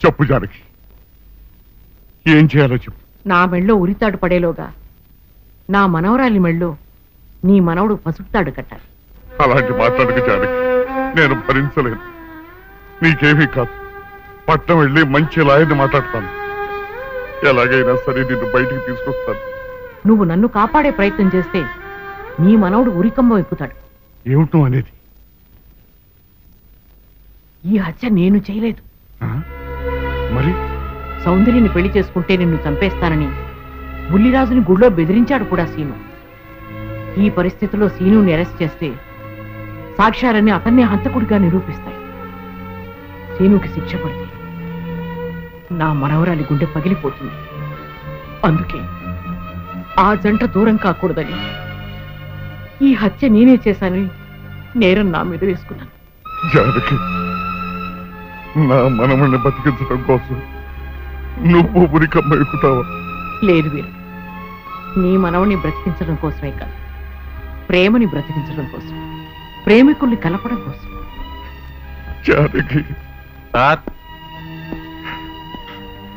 చెప్పు జానకి, ఏం చేయాలో చెప్పు. నా మెళ్ళో ఉరితాడు పడేలోగా నా మనవరాలి మెళ్ళో నీ మనవడు పసుపుతాడు కట్టాలి. అలాంటి మాట్లాడక జానకి, నేను భరించలేను. నీకేమీ కాదు, పట్నం వెళ్ళి మంచి లాయర్ని మాట్లాడతాను. ఎలాగైనా సరే నిన్ను బయటికి తీసుకొస్తాను. నువ్వు నన్ను కాపాడే ప్రయత్నం చేస్తే నీ మనవడు ఉరికంబం ఎక్కుతాడు. ఏమిటో అనేది? ఈ హత్య నేను చేయలేదు. మరి సౌందర్యని పెళ్లి చేసుకుంటే నిన్ను చంపేస్తానని బుల్లిరాజుని గుడిలో బెదిరించాడు కూడా సీను. ఈ పరిస్థితిలో సీనుని అరెస్ట్ చేస్తే సాక్ష్యాలన్నీ అతన్నే హంతకుడిగా నిరూపిస్తాయి. సీనుకి శిక్ష పడితే నా మనవరాలి గుండె పగిలిపోతుంది. అందుకే ఆ జంట దూరం కాకూడదని ఈ హత్య నేనే చేశానని నేరం నా మీద వేసుకున్నాను. జానకి, నా మనమని బతికించడం కోసం నువ్వు ఉరికమ్మ ఎక్కుతావా? లేదు వీరు, నీ మనవని బ్రతికించడం కోసమే కాదు, ప్రేమని బ్రతికించడం కోసం, ప్రేమికుల్ని కలపడం కోసం. జానకి,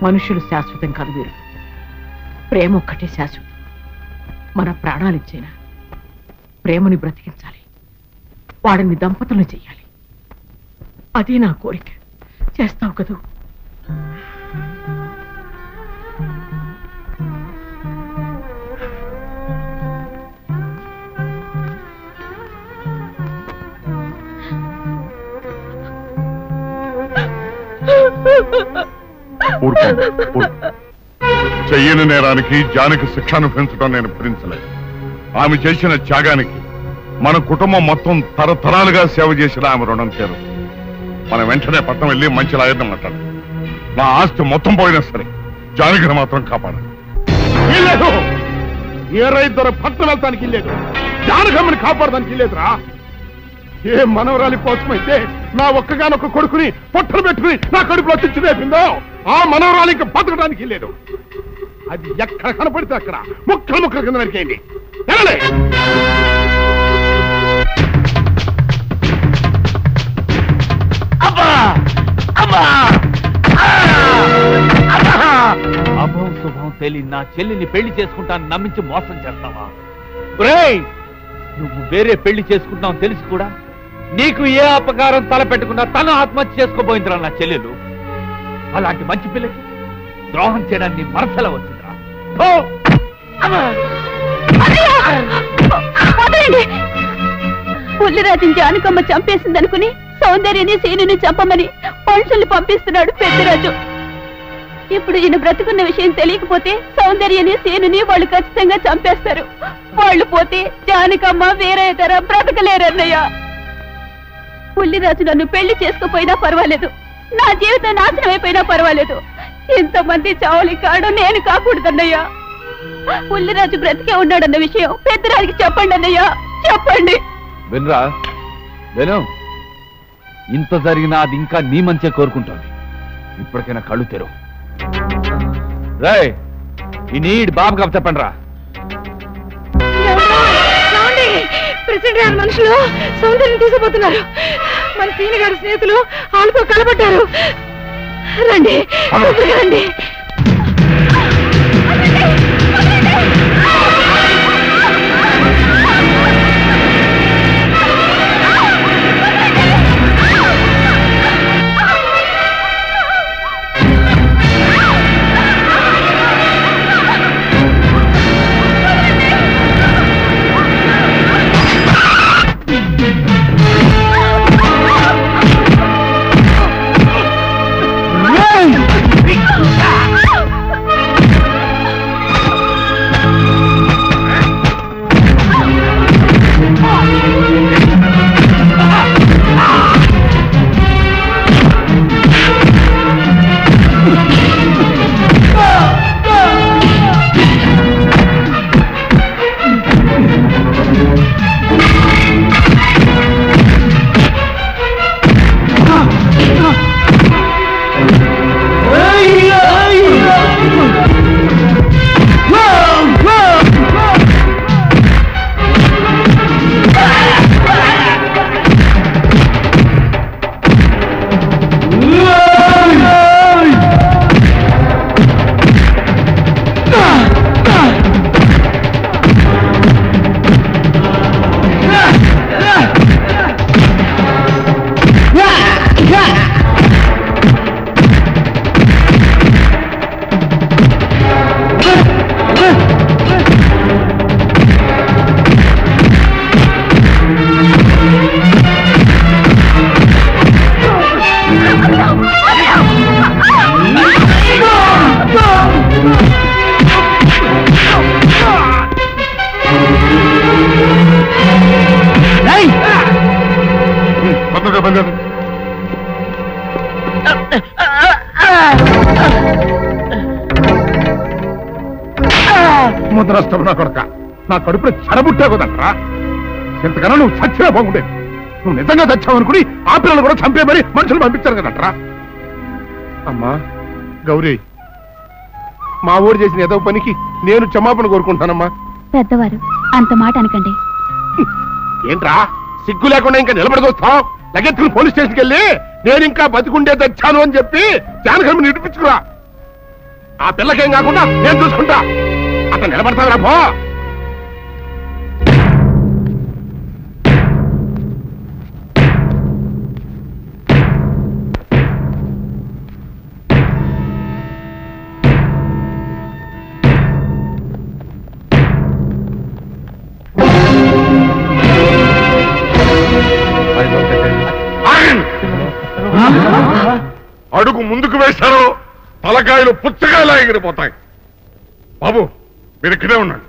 మనుషులు శాశ్వతం కాదు వీరు, ప్రేమ ఒక్కటే శాశ్వతం. మన ప్రాణాలిచ్చైనా ప్రేమని బ్రతికించాలి, వాడిని దంపతులు చెయ్యాలి. అదే నా కోరిక. చేస్తావు కదూ? చెయ్యని నేరానికి జానకి శిక్ష అనుభవించడం నేను భరించలేదు. ఆమె చేసిన త్యాగానికి మన కుటుంబం మొత్తం తరతరాలుగా సేవ చేసిన ఆమె రుణం చేరు. మనం వెంటనే పట్నం వెళ్ళి మంచి లాయర్ని మాట్లాడాలి. నా ఆస్తి మొత్తం పోయినా సరే జానకిని మాత్రం కాపాడాలి. ఏ రైతు పట్నం వెళ్తానికి లేదు, జానకమ్మని కాపాడడానికి లేదురా. ఏ మనవరాలి కోసమైతే నా ఒక్కగానొక్క కొడుకుని పొట్టలు పెట్టుకుని నా కడుపులో తెచ్చి రేపిందో ఆ మనవరాలి ఇంకా బతకడానికి లేదు. అది ఎక్కడ కనపడితే అక్కడ ముక్కలు ముక్కల కింద నరికేయండి. అభం శుభం తెలియ నా చెల్లిని పెళ్లి చేసుకుంటాను నమ్మించి మోసం చేస్తావా? నువ్వు వేరే పెళ్లి చేసుకుంటావు తెలిసి కూడా నీకు ఏ అపకారం తలపెట్టకుండా తను ఆత్మహత్య చేసుకోబోయిందిరా నా చెల్లెలు. అలాంటి మంచి పిల్లకి ద్రోహం చేయడాన్ని మనసులో వచ్చిందిరా. పుల్లిరాజుని జానకమ్మ చంపేసిందనుకుని సౌందర్యని సీనుని చంపమని మనుషుల్ని పంపిస్తున్నాడు పెద్దరాజు. ఇప్పుడు ఈయన బ్రతుకున్న విషయం తెలియకపోతే సౌందర్యని సీనుని వాళ్ళు ఖచ్చితంగా చంపేస్తారు. వాళ్ళు పోతే జానకమ్మ వేరే తర బ్రతకలేరన్నయ్య. పుల్లిరాజు నన్ను పెళ్లి చేసుకోపోయినా పర్వాలేదు, నా జీవితం నాశనం అయిపోయినా పర్వాలేదు, ఇంతమంది చావులి కాడు నేను కాకూడదన్నయ్యా. పుల్లిరాజు బ్రతికే ఉన్నాడన్న విషయం పెద్దరాజుకి చెప్పండి అన్నయ్యా, చెప్పండి. వినరా విను, ఇంత జరిగినా అది ఇంకా నీ మంచిగా కోరుకుంటుంది. ఇప్పటికైనా కళ్ళు తెరు. రాయ్ ఈ నీడ్ బాబు కప్ చెప్పండి రా. ప్రెసిడెంట్ గారి మనుషులు సౌందర్యం తీసుకుపోతున్నారు. మన సీని గారి స్నేహితులు వాళ్ళతో కలబడ్డారు. రండి రండి. ముద్ర నష్టం నా కొడుక. నా కడుపులో చెడబుట్టే కదట్రా. ఇంతకన్నా నువ్వు చచ్చినా బాగుండేది. నువ్వు నిజంగా చచ్చావనుకుని ఆ పిల్లలు కూడా చంపే మరి మనుషులు పంపించారు కదట్రా. అమ్మా గౌరీ, మా ఊరు చేసిన ఏదో పనికి నేను క్షమాపణ కోరుకుంటానమ్మా. పెద్దవారు అంత మాట అనకండి. ఏంట్రా సిగ్గు లేకుండా ఇంకా నిలబడదొస్తావు? లగెత్తుకుని పోలీస్ స్టేషన్కి వెళ్ళి నేను ఇంకా బతికుండే తెచ్చాను అని చెప్పి జానకమ్మ నిడిపించుకురా. ఆ పిల్లకేం కాకుండా నేను చూసుకుంటా. అతను నిలబడతావురా పో. అడుగు ముందుకు వేశారో తలకాయలు పుచ్చకాయలా ఎగిరిపోతాయి. బాబు మీరు ఇక్కడే ఉన్నాడు,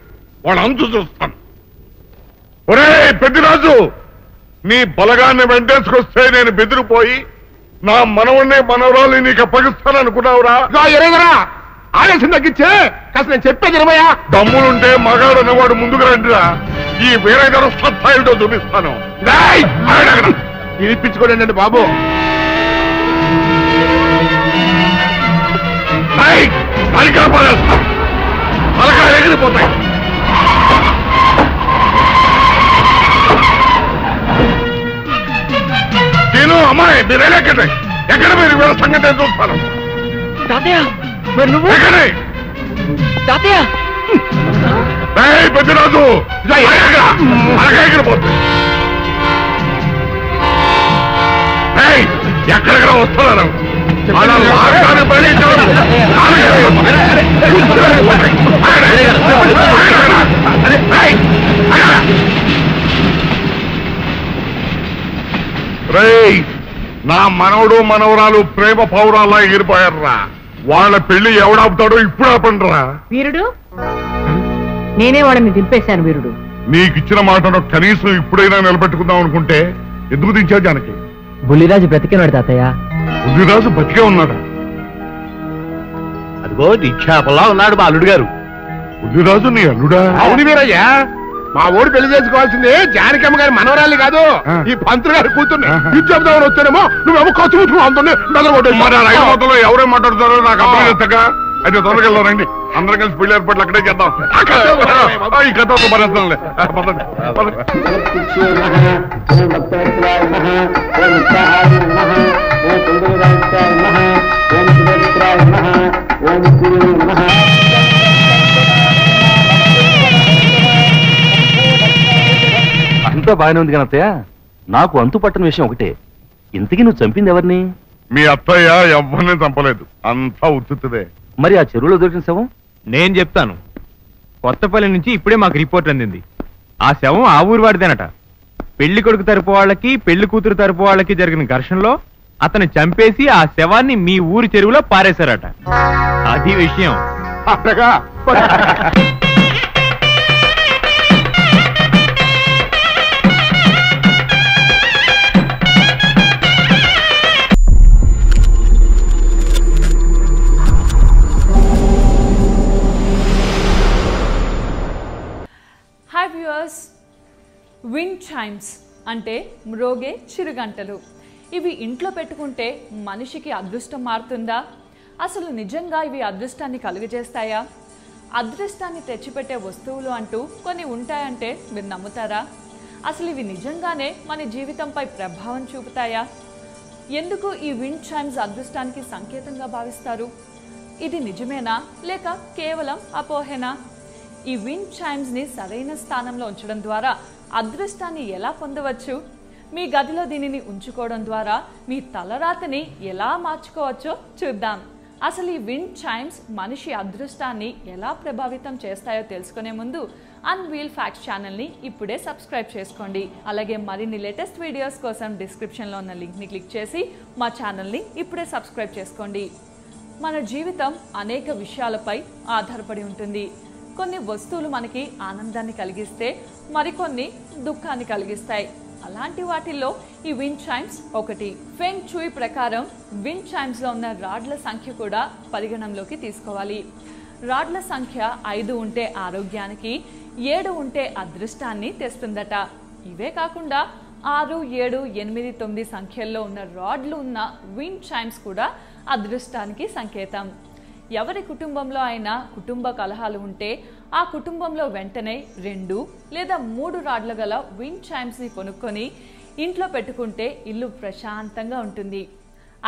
వాళ్ళ అంతు చూస్తాను. ఒరే పెద్దిరాజు, నీ బలగాన్ని వెంటేసుకొస్తే నేను బెదిరిపోయి నా మనవన్నే మనవరాలు నీకు అప్పగిస్తాననుకున్నావురా? ఎరేగరా ఆవేశం తగ్గించే కాస్త నేను చెప్పేది ఇరవయా. దమ్ములుంటే మగాడు అనేవాడు ముందుకు రండిరా. ఈ వీరగర సత్తాయుడో చూపిస్తాను. ఇప్పించుకోండి బాబు. తలకాయలు ఎగిరిపోతాయి. నేను అమ్మాయి మీరు ఎక్కడే ఎక్కడ మీరు వీళ్ళ సంగతి చూస్తాను. పెద్దరాజు ఎగిరిపోతుంది. ఎక్కడెక్కడ వస్తున్నారు? నా మనవడు మనవరాలు ప్రేమ పౌరాల్లా ఎగిరిపోయారా. వాళ్ళ పెళ్లి ఎవడాపుతాడో ఇప్పుడు ఆపండిరా. వీరుడు, నేనే వాడిని దింపేశాను. వీరుడు, నీకిచ్చిన మాటను కనీసం ఇప్పుడైనా నిలబెట్టుకుందాం అనుకుంటే ఎందుకు దించావు జానకి? బుల్లిరాజు బ్రతికినాడు తాతయ్య. బుల్లిరాజు బతికే ఉన్నాడా? అదిగో నిక్షేపంలా ఉన్నాడు మా అల్లుడు గారు. బుల్లిరాజు నీ అల్లుడా? అవును వీరయ్యా, మా ఊరు పెళ్లి చేసుకోవాల్సింది జానకమ్మ గారి మనవరాలి కాదు, ఈ పంతులు గారి కూతుర్ని. ఇది చెప్దామని వస్తేనేమో నువ్వేమో ఖర్చు ముట్టుకుని అందులో మొదలు ఎవరే మాట్లాడుతారో నాకు అర్థం చేస్తాగా. అయితే త్వరగా వెళ్దారండి, అందరం కలిసి పెళ్లి ఏర్పాట్లు అక్కడే చేద్దాం. ఈ కథ మరేస్తాంలే. అంతా బాగానే ఉంది కానీ అత్తయ్య, నాకు అంతు పట్టని విషయం ఒకటే. ఇంతకీ నువ్వు చంపింది ఎవరిని? మీ అత్తయ్య ఎవరిని చంపలేదు, అంతా ఉత్తుదే. మరి ఆ చెరువులో దొరికిన శవం? నేను చెప్తాను. కొత్తపల్లి నుంచి ఇప్పుడే మాకు రిపోర్ట్ అందింది. ఆ శవం ఆ ఊరు వాడిదేనట. పెళ్లి కొడుకు తరపు వాళ్ళకి పెళ్లి కూతురు తరపు వాళ్ళకి జరిగిన ఘర్షణలో అతను చంపేసి ఆ శవాన్ని మీ ఊరి చెరువులో పారేశారట. అది విషయం. హాయ్ వ్యూయర్స్, విండ్ చైమ్స్ అంటే మ్రోగే చిరుగంటలు. ఇవి ఇంట్లో పెట్టుకుంటే మనిషికి అదృష్టం మారుతుందా? అసలు నిజంగా ఇవి అదృష్టాన్ని కలుగజేస్తాయా? అదృష్టాన్ని తెచ్చిపెట్టే వస్తువులు అంటూ కొన్ని ఉంటాయంటే మీరు నమ్ముతారా? అసలు ఇవి నిజంగానే మన జీవితంపై ప్రభావం చూపుతాయా? ఎందుకు ఈ విండ్ చైమ్స్ అదృష్టానికి సంకేతంగా భావిస్తారు? ఇది నిజమేనా లేక కేవలం అపోహేనా? ఈ విండ్ చైమ్స్ ని సరైన స్థానంలో ఉంచడం ద్వారా అదృష్టాన్ని ఎలా పొందవచ్చు? మీ గదిలో దీనిని ఉంచుకోవడం ద్వారా మీ తలరాతని ఎలా మార్చుకోవచ్చో చూద్దాం. అసలు ఈ విండ్ చైమ్స్ మనిషి అదృష్టాన్ని ఎలా ప్రభావితం చేస్తాయో తెలుసుకునే ముందు అన్వీల్ ఫ్యాక్ట్స్ ఛానల్ని ఇప్పుడే సబ్స్క్రైబ్ చేసుకోండి. అలాగే మరిన్ని లేటెస్ట్ వీడియోస్ కోసం డిస్క్రిప్షన్లో ఉన్న లింక్ని క్లిక్ చేసి మా ఛానల్ని ఇప్పుడే సబ్స్క్రైబ్ చేసుకోండి. మన జీవితం అనేక విషయాలపై ఆధారపడి ఉంటుంది. కొన్ని వస్తువులు మనకి ఆనందాన్ని కలిగిస్తే మరికొన్ని దుఃఖాన్ని కలిగిస్తాయి. అలాంటి వాటిల్లో ఈ విండ్ చైమ్స్ ఒకటి. ఫెంగ్ చూయి ప్రకారం విండ్ చైమ్స్ లో ఉన్న రాడ్ల సంఖ్య కూడా పరిగణంలోకి తీసుకోవాలి. రాడ్ల సంఖ్య 5 ఉంటే ఆరోగ్యానికి, 7 ఉంటే అదృష్టాన్ని తెస్తుందట. ఇవే కాకుండా 6, 7, 8, 9 సంఖ్యల్లో ఉన్న రాడ్లు ఉన్న విండ్ చైమ్స్ కూడా అదృష్టానికి సంకేతం. ఎవరి కుటుంబంలో అయినా కుటుంబ కలహాలు ఉంటే ఆ కుటుంబంలో వెంటనే 2 లేదా 3 రాడ్ల గల విండ్ చైమ్స్ని కొనుక్కొని ఇంట్లో పెట్టుకుంటే ఇల్లు ప్రశాంతంగా ఉంటుంది.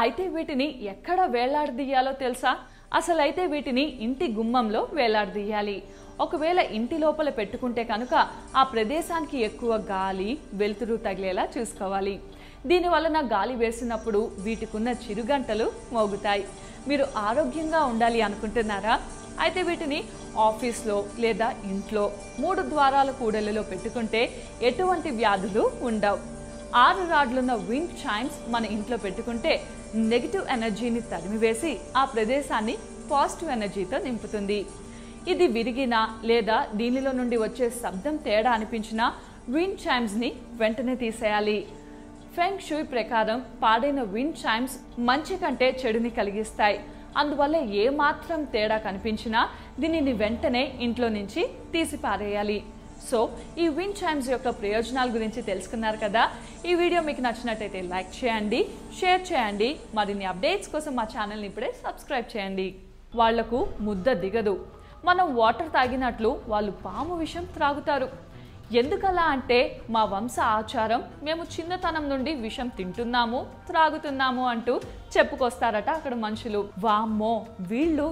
అయితే వీటిని ఎక్కడ వేలాడదీయాలో తెలుసా? అసలైతే వీటిని ఇంటి గుమ్మంలో వేలాడదీయాలి. ఒకవేళ ఇంటి లోపల పెట్టుకుంటే కనుక ఆ ప్రదేశానికి ఎక్కువ గాలి, వెలుతురు తగిలేలా చూసుకోవాలి. దీని వలన గాలి వేసినప్పుడు వీటికున్న చిరుగంటలు మోగుతాయి. మీరు ఆరోగ్యంగా ఉండాలి అనుకుంటున్నారా? అయితే వీటిని ఆఫీస్లో లేదా ఇంట్లో 3 ద్వారాల కూడలిలో పెట్టుకుంటే ఎటువంటి వ్యాధులు ఉండవు. 6 రాడ్లున్న విండ్ చైమ్స్ మన ఇంట్లో పెట్టుకుంటే నెగిటివ్ ఎనర్జీని తరిమివేసి ఆ ప్రదేశాన్ని పాజిటివ్ ఎనర్జీతో నింపుతుంది. ఇది విరిగినా లేదా దీనిలో నుండి వచ్చే శబ్దం తేడా అనిపించినా విండ్ చైమ్స్ని వెంటనే తీసేయాలి. ఫెంగ్ షూయ్ ప్రకారం పాడైన విండ్ చైమ్స్ మంచి కంటే చెడుని కలిగిస్తాయి. అందువల్ల ఏ మాత్రం తేడా కనిపించినా దీనిని వెంటనే ఇంట్లో నుంచి తీసి పారేయాలి. సో ఈ విండ్ చైమ్స్ యొక్క ప్రయోజనాల గురించి తెలుసుకున్నారు కదా. ఈ వీడియో మీకు నచ్చినట్టయితే లైక్ చేయండి, షేర్ చేయండి. మరిన్ని అప్డేట్స్ కోసం మా ఛానల్ని ఇప్పుడే సబ్స్క్రైబ్ చేయండి. వాళ్లకు ముద్ద దిగదు. మనం వాటర్ తాగినట్లు వాళ్ళు పాము విషం త్రాగుతారు. ఎందుకలా అంటే మా వంశ ఆచారం, మేము చిన్నతనం నుండి విషం తింటున్నాము, త్రాగుతున్నాము అంటూ చెప్పుకొస్తారట అక్కడ మనుషులు. వామ్మో, వీళ్ళు